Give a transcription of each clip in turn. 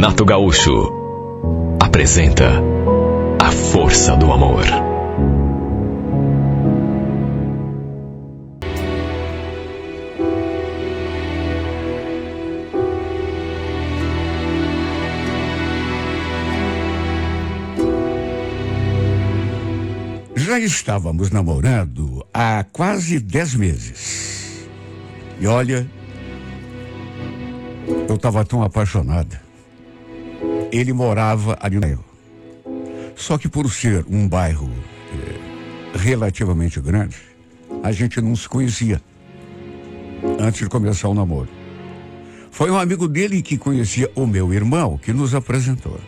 Renato Gaúcho apresenta A Força do Amor. Já estávamos namorando há quase 10 meses. E olha, eu estava tão apaixonada. Ele morava ali na bairro. Só que por ser um bairro relativamente grande, a gente não se conhecia antes de começar o namoro. Foi um amigo dele que conhecia o meu irmão que nos apresentou.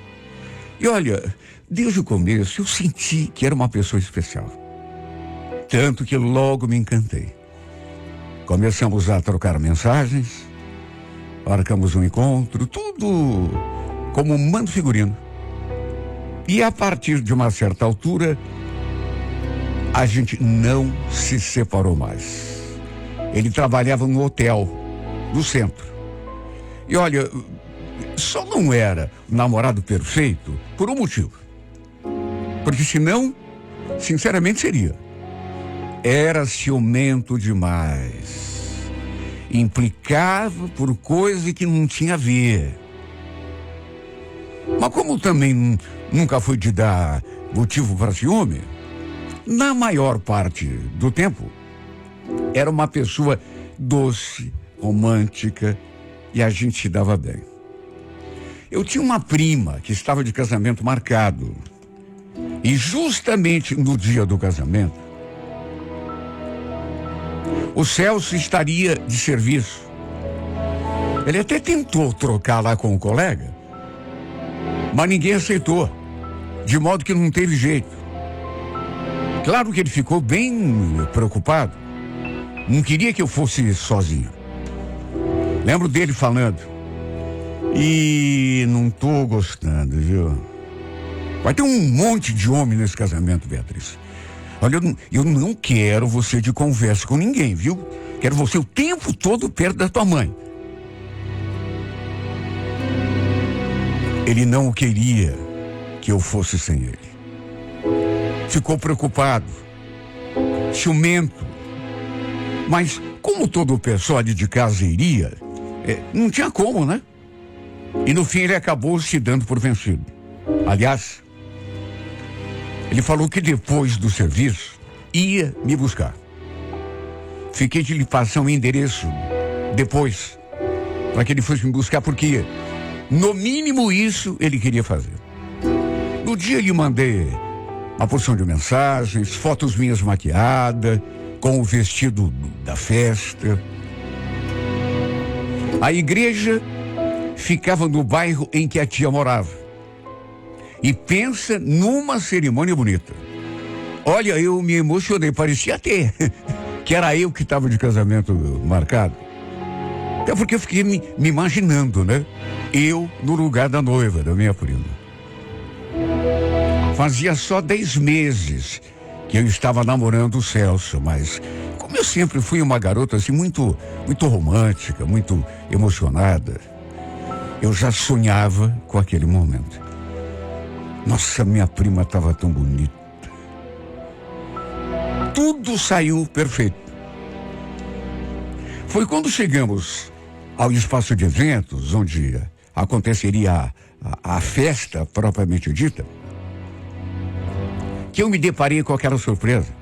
E olha, desde o começo eu senti que era uma pessoa especial. Tanto que logo me encantei. Começamos a trocar mensagens, marcamos um encontro, tudo como um mando figurino. E a partir de uma certa altura, a gente não se separou mais. Ele trabalhava no hotel do centro. E olha, só não era o namorado perfeito por um motivo. Porque senão, sinceramente, seria. Era ciumento demais. Implicava por coisa que não tinha a ver. Mas como também nunca fui de dar motivo para ciúme, na maior parte do tempo, era uma pessoa doce, romântica, e a gente se dava bem. Eu tinha uma prima que estava de casamento marcado. E justamente no dia do casamento, o Celso estaria de serviço. Ele até tentou trocar lá com o colega, mas ninguém aceitou, de modo que não teve jeito. Claro que ele ficou bem preocupado. Não queria que eu fosse sozinho. Lembro dele falando: "E não tô gostando, viu? Vai ter um monte de homem nesse casamento, Beatriz. Olha, eu não quero você de conversa com ninguém, viu? Quero você o tempo todo perto da tua mãe." Ele não queria que eu fosse sem ele. Ficou preocupado, ciumento. Mas como todo o pessoal ali de casa iria, não tinha como, né? E no fim ele acabou se dando por vencido. Aliás, ele falou que depois do serviço ia me buscar. Fiquei de lhe passar um endereço depois, para que ele fosse me buscar, porque no mínimo isso ele queria fazer. No dia lhe mandei uma porção de mensagens, fotos minhas maquiadas, com o vestido da festa. A igreja ficava no bairro em que a tia morava. E pensa numa cerimônia bonita. Olha, eu me emocionei, parecia até que era eu que estava de casamento marcado. Até porque eu fiquei me imaginando, né? Eu no lugar da noiva, da minha prima. Fazia só 10 meses que eu estava namorando o Celso, mas como eu sempre fui uma garota assim muito romântica, muito emocionada, eu já sonhava com aquele momento. Nossa, minha prima estava tão bonita. Tudo saiu perfeito. Foi quando chegamos ao espaço de eventos, onde aconteceria a festa propriamente dita, que eu me deparei com aquela surpresa.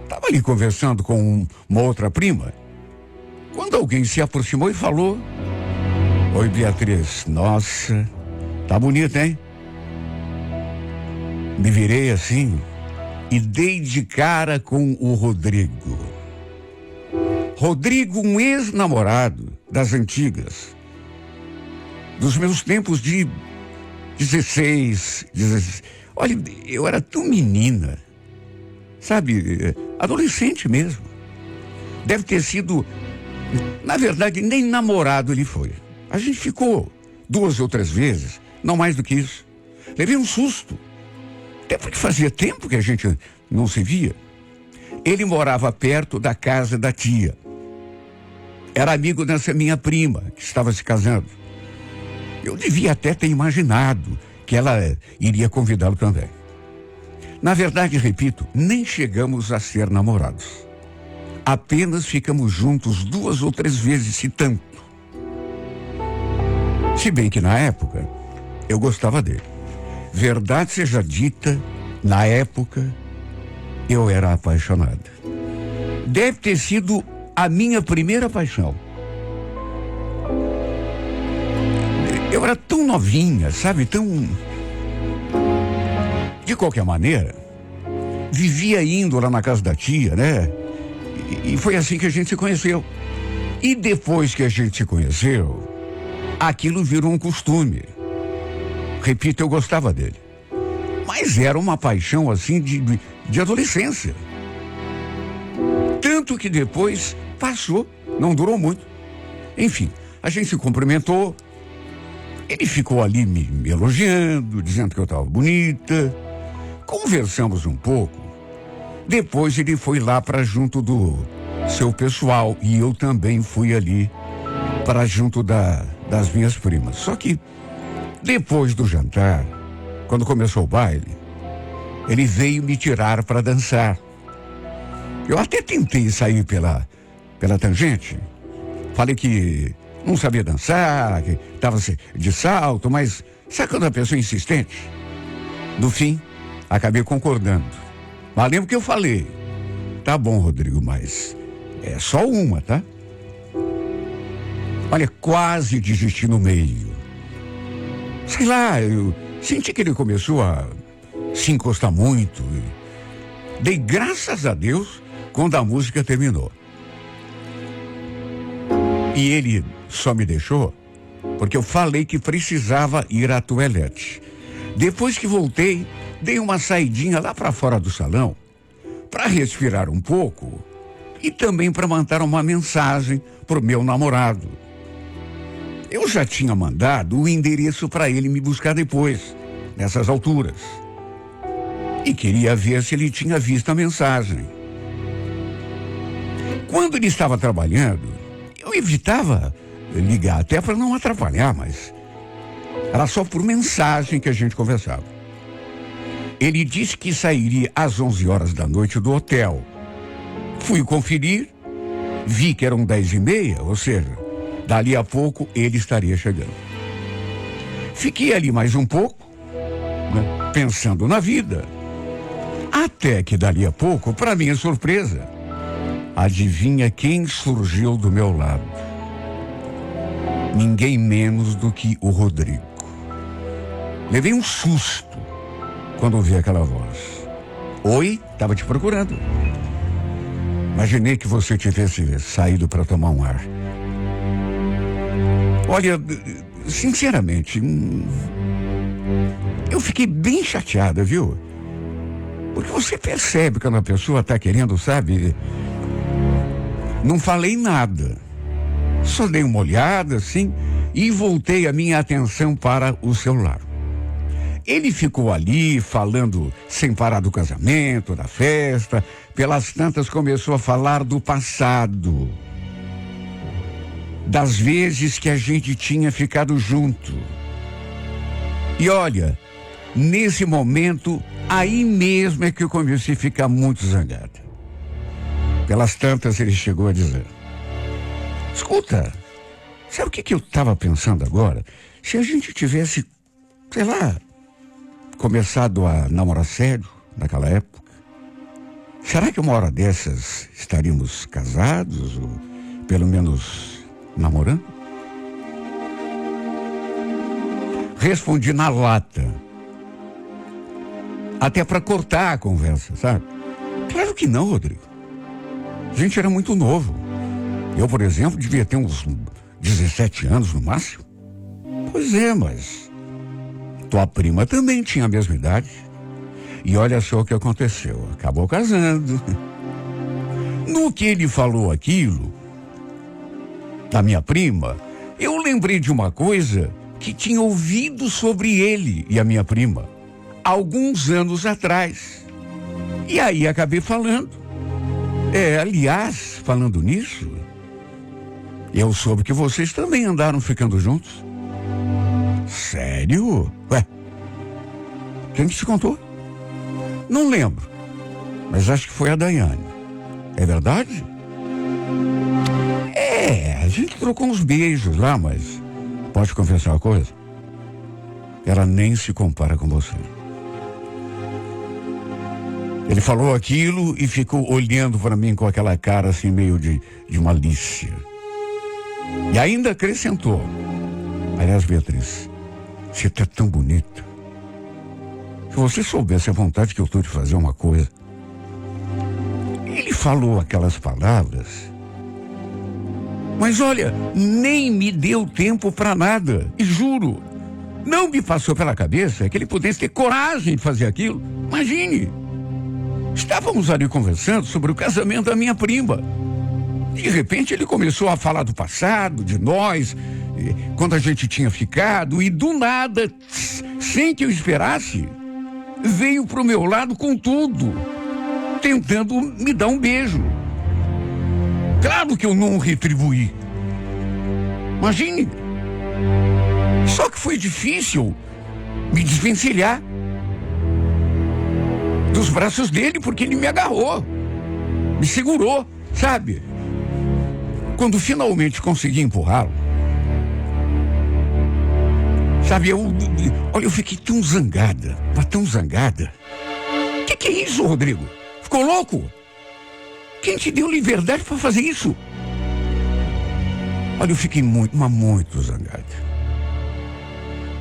Estava ali conversando com uma outra prima, quando alguém se aproximou e falou: "Oi, Beatriz, nossa, tá bonita, hein?" Me virei assim e dei de cara com o Rodrigo. Rodrigo, um ex-namorado das antigas, dos meus tempos de 16. Olha, eu era tão menina, sabe, adolescente mesmo. Deve ter sido, na verdade, nem namorado ele foi. A gente ficou 2 ou 3 vezes, não mais do que isso. Levei um susto. Até porque fazia tempo que a gente não se via. Ele morava perto da casa da tia. Era amigo dessa minha prima, que estava se casando. Eu devia até ter imaginado que ela iria convidá-lo também. Na verdade, repito, nem chegamos a ser namorados. Apenas ficamos juntos 2 ou 3 vezes, se tanto. Se bem que na época, eu gostava dele. Verdade seja dita, na época, eu era apaixonada. Deve ter sido a minha primeira paixão. Eu era tão novinha, sabe? Tão... De qualquer maneira, vivia indo lá na casa da tia, né? E foi assim que a gente se conheceu. E depois que a gente se conheceu, aquilo virou um costume. Repito, eu gostava dele. Mas era uma paixão assim de adolescência. Tanto que depois passou, não durou muito. Enfim, a gente se cumprimentou. Ele ficou ali me elogiando, dizendo que eu estava bonita. Conversamos um pouco. Depois ele foi lá para junto do seu pessoal e eu também fui ali para junto das minhas primas. Só que depois do jantar, quando começou o baile, ele veio me tirar para dançar. Eu até tentei sair pela tangente. Falei que não sabia dançar, que estava de salto, mas sabe quando a pessoa é insistente? No fim, acabei concordando. Mas lembro que eu falei, tá bom, Rodrigo, mas é só uma, tá? Olha, quase desisti no meio. Sei lá, eu senti que ele começou a se encostar muito. Dei graças a Deus quando a música terminou. E ele só me deixou porque eu falei que precisava ir à toalete. Depois que voltei, dei uma saidinha lá para fora do salão para respirar um pouco e também para mandar uma mensagem pro meu namorado. Eu já tinha mandado o endereço para ele me buscar depois, nessas alturas. E queria ver se ele tinha visto a mensagem. Quando ele estava trabalhando, eu evitava ligar até para não atrapalhar, mas era só por mensagem que a gente conversava. Ele disse que sairia às 11 horas da noite do hotel. Fui conferir, vi que eram 10h30, ou seja, dali a pouco ele estaria chegando. Fiquei ali mais um pouco, né, pensando na vida. Até que dali a pouco, para minha surpresa, adivinha quem surgiu do meu lado? Ninguém menos do que o Rodrigo. Levei um susto quando ouvi aquela voz. Oi, estava te procurando. Imaginei que você tivesse saído para tomar um ar. Olha, sinceramente, eu fiquei bem chateada, viu? Porque você percebe quando a pessoa está querendo, sabe? Não falei nada. Só dei uma olhada, assim, e voltei a minha atenção para o celular. Ele ficou ali falando sem parar do casamento, da festa. Pelas tantas começou a falar do passado. Das vezes que a gente tinha ficado junto. E olha, nesse momento, aí mesmo é que eu comecei a ficar muito zangada. Pelas tantas ele chegou a dizer: escuta, sabe o que eu estava pensando agora? Se a gente tivesse, sei lá, começado a namorar sério naquela época, será que uma hora dessas estaríamos casados ou pelo menos namorando? Respondi na lata, até para cortar a conversa, sabe? Claro que não, Rodrigo. A gente era muito novo. Eu, por exemplo, devia ter uns 17 anos no máximo. Pois é, mas tua prima também tinha a mesma idade. E olha só o que aconteceu. Acabou casando. No que ele falou aquilo, da minha prima, eu lembrei de uma coisa que tinha ouvido sobre ele e a minha prima alguns anos atrás. E aí acabei falando. Aliás, falando nisso, eu soube que vocês também andaram ficando juntos. Sério? Ué, quem te contou? Não lembro, mas acho que foi a Daiane. É verdade? A gente trocou uns beijos lá, mas pode confessar uma coisa? Ela nem se compara com você. Ele falou aquilo e ficou olhando para mim com aquela cara assim meio de malícia. E ainda acrescentou: aliás, Beatriz, você tá tão bonita. Se você soubesse a vontade que eu tô de fazer uma coisa. Ele falou aquelas palavras, mas olha, nem me deu tempo para nada. E juro, não me passou pela cabeça que ele pudesse ter coragem de fazer aquilo. Imagine, estávamos ali conversando sobre o casamento da minha prima. De repente ele começou a falar do passado, de nós, quando a gente tinha ficado, e do nada, sem que eu esperasse, veio pro meu lado com tudo, tentando me dar um beijo. Claro que eu não retribuí. Imagine. Só que foi difícil me desvencilhar dos braços dele, porque ele me agarrou, me segurou, sabe? Quando finalmente consegui empurrá-lo, sabe, eu fiquei tão zangada, mas tão zangada. Que é isso, Rodrigo? Ficou louco? Quem te deu liberdade para fazer isso? Olha, eu fiquei muito zangada.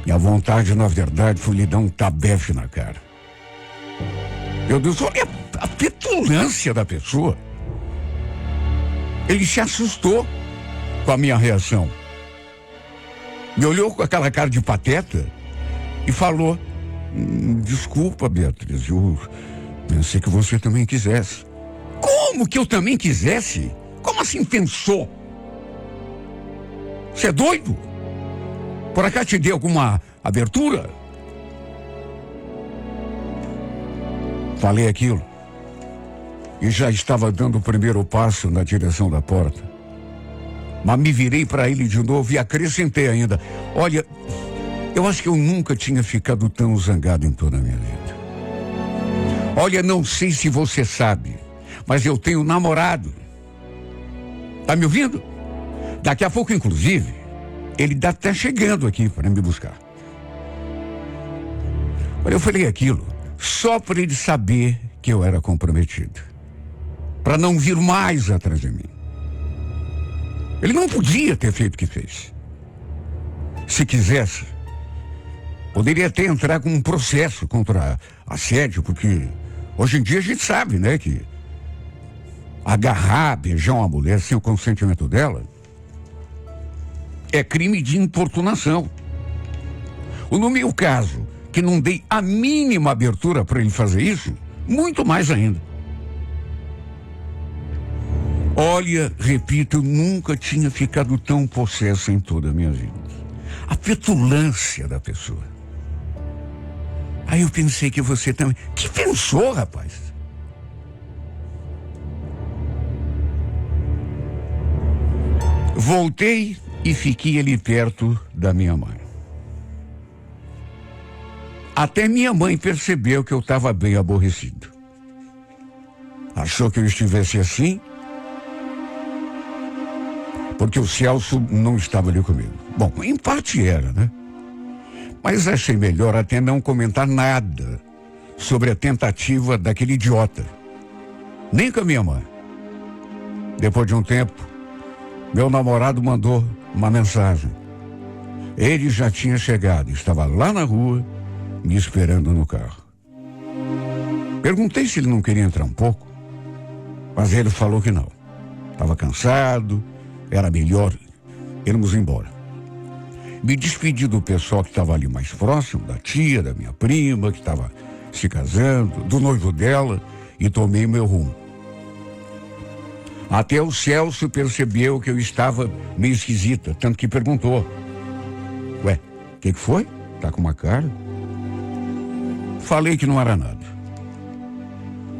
E a vontade, na verdade, foi lhe dar um tabefe na cara. Meu Deus, olha a petulância da pessoa. Ele se assustou com a minha reação. Me olhou com aquela cara de pateta e falou: desculpa, Beatriz, eu pensei que você também quisesse. Como que eu também quisesse? Como assim pensou? Você é doido? Por acaso te dei alguma abertura? Falei aquilo e já estava dando o primeiro passo na direção da porta. Mas me virei para ele de novo e acrescentei ainda: olha, eu acho que eu nunca tinha ficado tão zangado em toda a minha vida. Olha, não sei se você sabe, mas eu tenho namorado. Tá me ouvindo? Daqui a pouco, inclusive, ele tá até chegando aqui para me buscar. Olha, eu falei aquilo só para ele saber que eu era comprometido, para não vir mais atrás de mim. Ele não podia ter feito o que fez. Se quisesse, poderia até entrar com um processo contra assédio, porque hoje em dia a gente sabe, né, que agarrar, beijar uma mulher sem o consentimento dela é crime de importunação. No meu caso, que não dei a mínima abertura para ele fazer isso, muito mais ainda. Olha, repito, eu nunca tinha ficado tão possesso em toda a minha vida. A petulância da pessoa. Aí eu pensei que você também... Que pensou, rapaz? Voltei e fiquei ali perto da minha mãe. Até minha mãe percebeu que eu estava bem aborrecido. Achou que eu estivesse assim porque o Celso não estava ali comigo. Bom, em parte era, né? Mas achei melhor até não comentar nada sobre a tentativa daquele idiota. Nem com a minha mãe. Depois de um tempo, meu namorado mandou uma mensagem. Ele já tinha chegado, estava lá na rua, me esperando no carro. Perguntei se ele não queria entrar um pouco, mas ele falou que não. Estava cansado, era melhor irmos embora. Me despedi do pessoal que estava ali mais próximo, da tia, da minha prima, que estava se casando, do noivo dela, e tomei meu rumo. Até o Celso percebeu que eu estava meio esquisita, tanto que perguntou: ué, o que foi? Tá com uma cara? Falei que não era nada.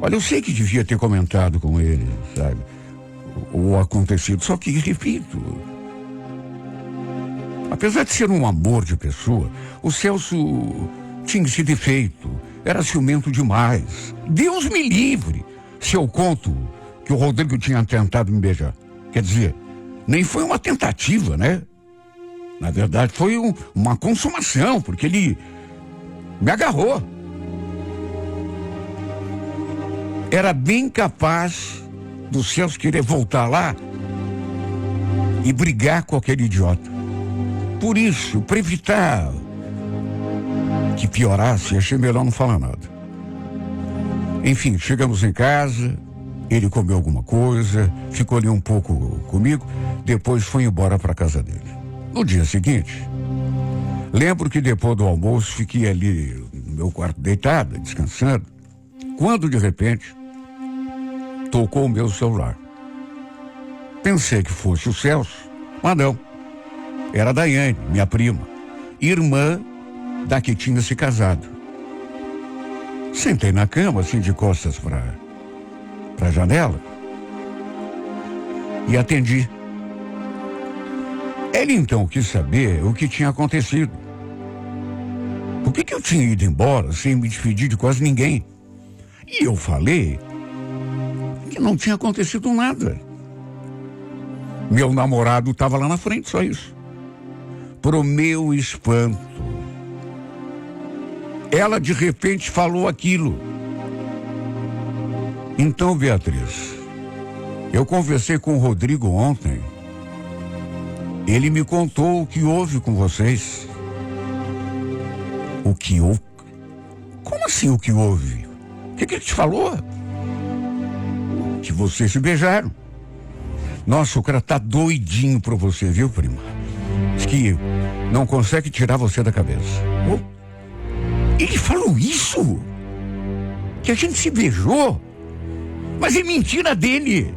Olha, eu sei que devia ter comentado com ele, sabe, o acontecido, só que, repito, Apesar de ser um amor de pessoa, o Celso tinha esse defeito. Era ciumento demais. Deus me livre se eu conto que o Rodrigo tinha tentado me beijar. Quer dizer, nem foi uma tentativa, né? Na verdade, foi uma consumação, porque ele me agarrou. Era bem capaz do Celso querer voltar lá e brigar com aquele idiota. Por isso, para evitar que piorasse, achei melhor não falar nada. Enfim, chegamos em casa, ele comeu alguma coisa, ficou ali um pouco comigo, depois foi embora para casa dele. No dia seguinte, lembro que depois do almoço fiquei ali no meu quarto deitada, descansando, quando de repente tocou o meu celular. Pensei que fosse o Celso, mas não. Era a Daiane, minha prima, irmã da que tinha se casado. Sentei na cama, assim, de costas para a janela e atendi. Ele então quis saber o que tinha acontecido. Por que eu tinha ido embora sem me despedir de quase ninguém? E eu falei que não tinha acontecido nada. Meu namorado estava lá na frente, só isso. Pro meu espanto, ela de repente falou aquilo. Então, Beatriz, eu conversei com o Rodrigo ontem. Ele me contou o que houve com vocês. O que houve? Como assim o que houve? O que ele te falou? Que vocês se beijaram. Nossa, o cara tá doidinho por você, viu, prima? Diz que não consegue tirar você da cabeça. Oh, ele falou isso? Que a gente se beijou? Mas é mentira dele.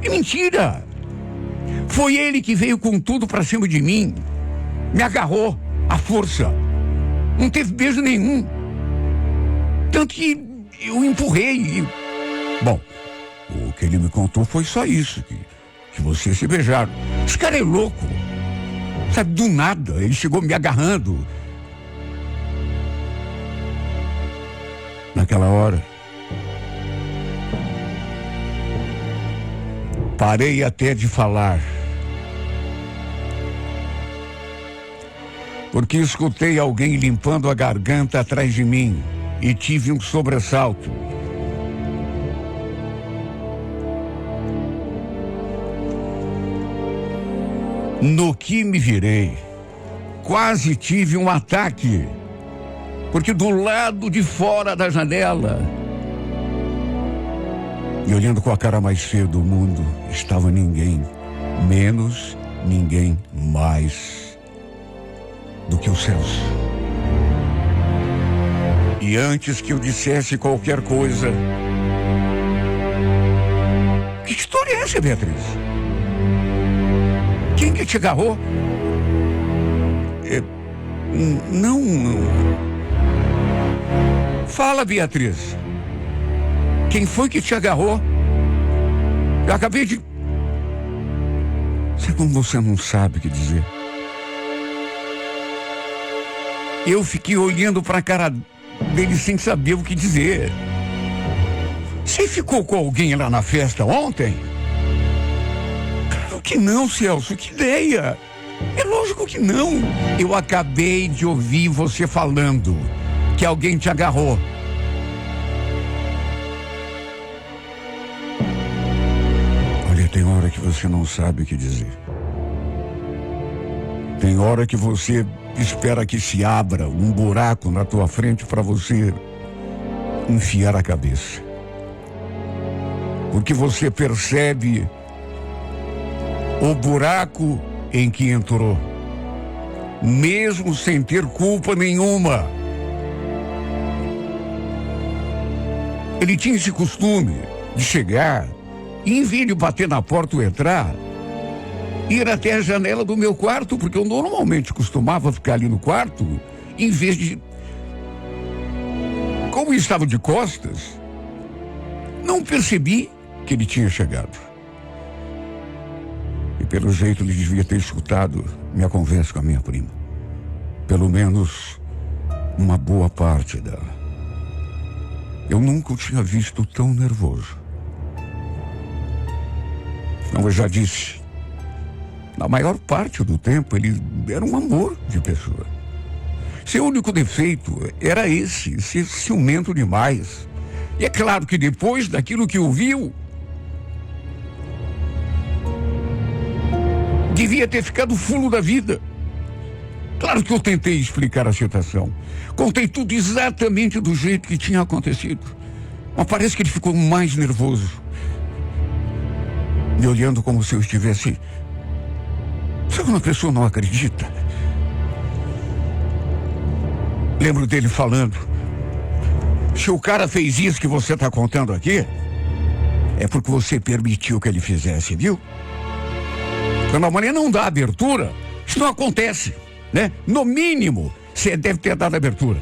É mentira. Foi ele que veio com tudo pra cima de mim. Me agarrou à força. Não teve beijo nenhum. Tanto que eu empurrei. Bom, o que ele me contou foi só isso, que vocês se beijaram. Esse cara é louco. Sabe, do nada, ele chegou me agarrando. Naquela hora, parei até de falar. Porque escutei alguém limpando a garganta atrás de mim e tive um sobressalto. No que me virei, quase tive um ataque, porque do lado de fora da janela, e olhando com a cara mais feia do mundo, estava ninguém menos, ninguém mais do que o Celso. E antes que eu dissesse qualquer coisa... Que história é essa, Beatriz? Quem que te agarrou? Não. Fala, Beatriz. Quem foi que te agarrou? Eu acabei de... Sabe como você não sabe o que dizer? Eu fiquei olhando para a cara dele sem saber o que dizer. Você ficou com alguém lá na festa ontem? Claro que não, Celso, que ideia! É lógico que não. Eu acabei de ouvir você falando que alguém te agarrou. Olha, tem hora que você não sabe o que dizer. Tem hora que você espera que se abra um buraco na tua frente para você enfiar a cabeça. Porque você percebe o buraco em que entrou, mesmo sem ter culpa nenhuma. Ele tinha esse costume de chegar e, em vez de bater na porta ou entrar, ir até a janela do meu quarto, porque eu normalmente costumava ficar ali no quarto, em vez de... Como estava de costas, não percebi que ele tinha chegado. E pelo jeito ele devia ter escutado minha conversa com a minha prima. Pelo menos uma boa parte dela. Eu nunca o tinha visto tão nervoso. Como eu já disse, na maior parte do tempo ele era um amor de pessoa. Seu único defeito era esse, ser ciumento demais. E é claro que depois daquilo que ouviu, devia ter ficado fulo da vida. Claro que eu tentei explicar a situação. Contei tudo exatamente do jeito que tinha acontecido. Mas parece que ele ficou mais nervoso. Me olhando como se eu estivesse... Sabe quando a pessoa não acredita? Lembro dele falando: se o cara fez isso que você está contando aqui, é porque você permitiu que ele fizesse, viu? Quando a mulher não dá abertura, isso não acontece, né? No mínimo, você deve ter dado abertura,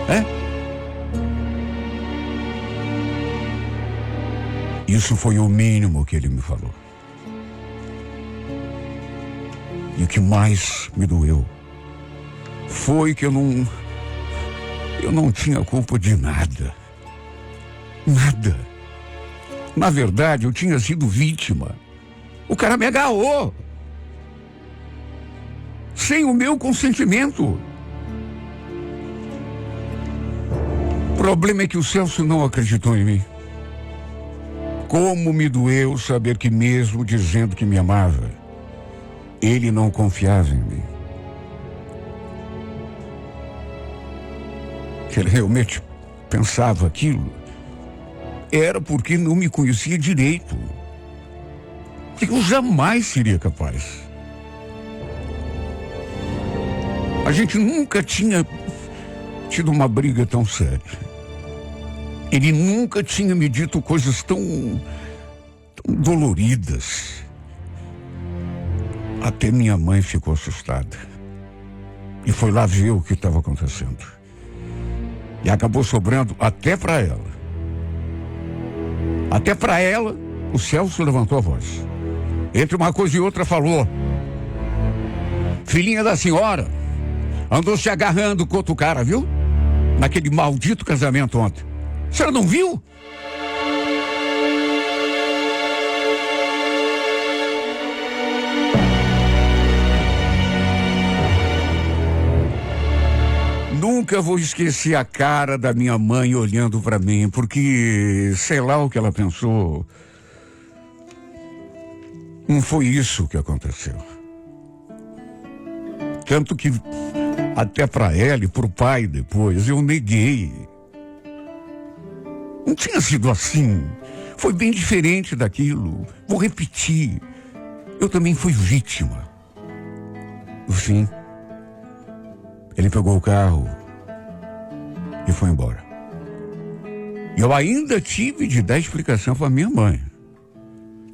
né? Isso foi o mínimo que ele me falou. E o que mais me doeu foi que eu não tinha culpa de nada. Nada. Na verdade, eu tinha sido vítima. O cara me agarrou. Sem o meu consentimento. O problema é que o Celso não acreditou em mim. Como me doeu saber que mesmo dizendo que me amava, ele não confiava em mim. Que ele realmente pensava aquilo, era porque não me conhecia direito. Que eu jamais seria capaz. A gente nunca tinha tido uma briga tão séria. Ele nunca tinha me dito coisas tão doloridas. Até minha mãe ficou assustada. E foi lá ver o que estava acontecendo. E acabou sobrando até para ela. Até para ela, o Celso levantou a voz. Entre uma coisa e outra falou: filhinha da senhora, andou se agarrando com outro cara, viu? Naquele maldito casamento ontem. A senhora não viu? Nunca vou esquecer a cara da minha mãe olhando para mim, porque sei lá o que ela pensou. Não foi isso que aconteceu. Tanto que até para ela e para o pai depois eu neguei. Não tinha sido assim. Foi bem diferente daquilo. Vou repetir. Eu também fui vítima. No fim, ele pegou o carro e foi embora. E eu ainda tive de dar explicação para minha mãe.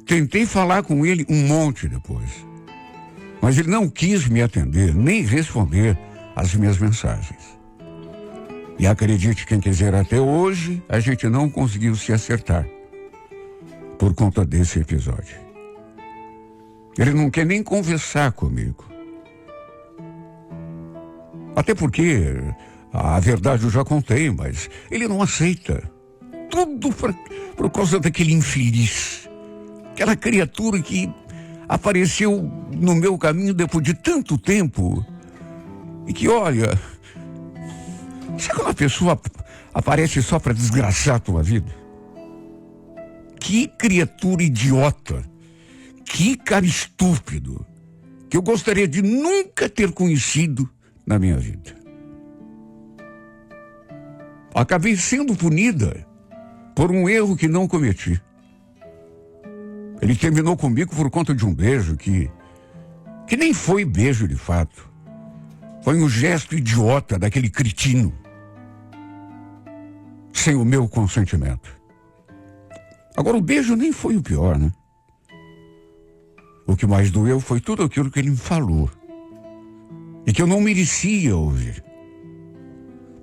Tentei falar com ele um monte depois. Mas ele não quis me atender, nem responder às minhas mensagens. E acredite quem quiser, até hoje a gente não conseguiu se acertar por conta desse episódio. Ele não quer nem conversar comigo. Até porque a verdade eu já contei, mas ele não aceita. Tudo por causa daquele infeliz. Aquela criatura que apareceu no meu caminho depois de tanto tempo. E que, olha, sabe quando a pessoa aparece só para desgraçar a tua vida? Que criatura idiota. Que cara estúpido. Que eu gostaria de nunca ter conhecido na minha vida. Acabei sendo punida por um erro que não cometi. Ele terminou comigo por conta de um beijo que nem foi beijo de fato. Foi um gesto idiota daquele cretino. Sem o meu consentimento. Agora, o beijo nem foi o pior, né? O que mais doeu foi tudo aquilo que ele me falou. E que eu não merecia ouvir.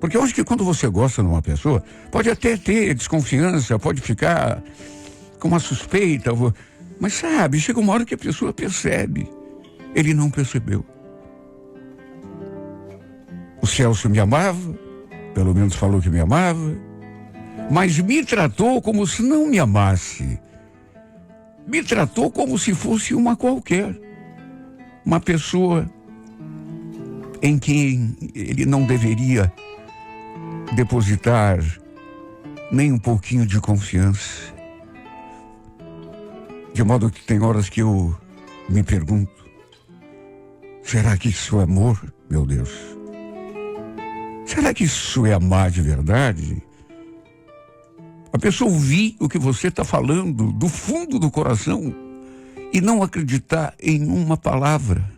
Porque eu acho que quando você gosta de uma pessoa, pode até ter desconfiança, pode ficar com uma suspeita, mas sabe, chega uma hora que a pessoa percebe ele não percebeu. O Celso me amava, pelo menos falou que me amava, mas me tratou como se não me amasse. Me tratou como se fosse uma qualquer. Uma pessoa em quem ele não deveria depositar nem um pouquinho de confiança. De modo que tem horas que eu me pergunto, será que isso é amor, meu Deus? Será que isso é amar de verdade? A pessoa ouvir o que você está falando do fundo do coração e não acreditar em uma palavra.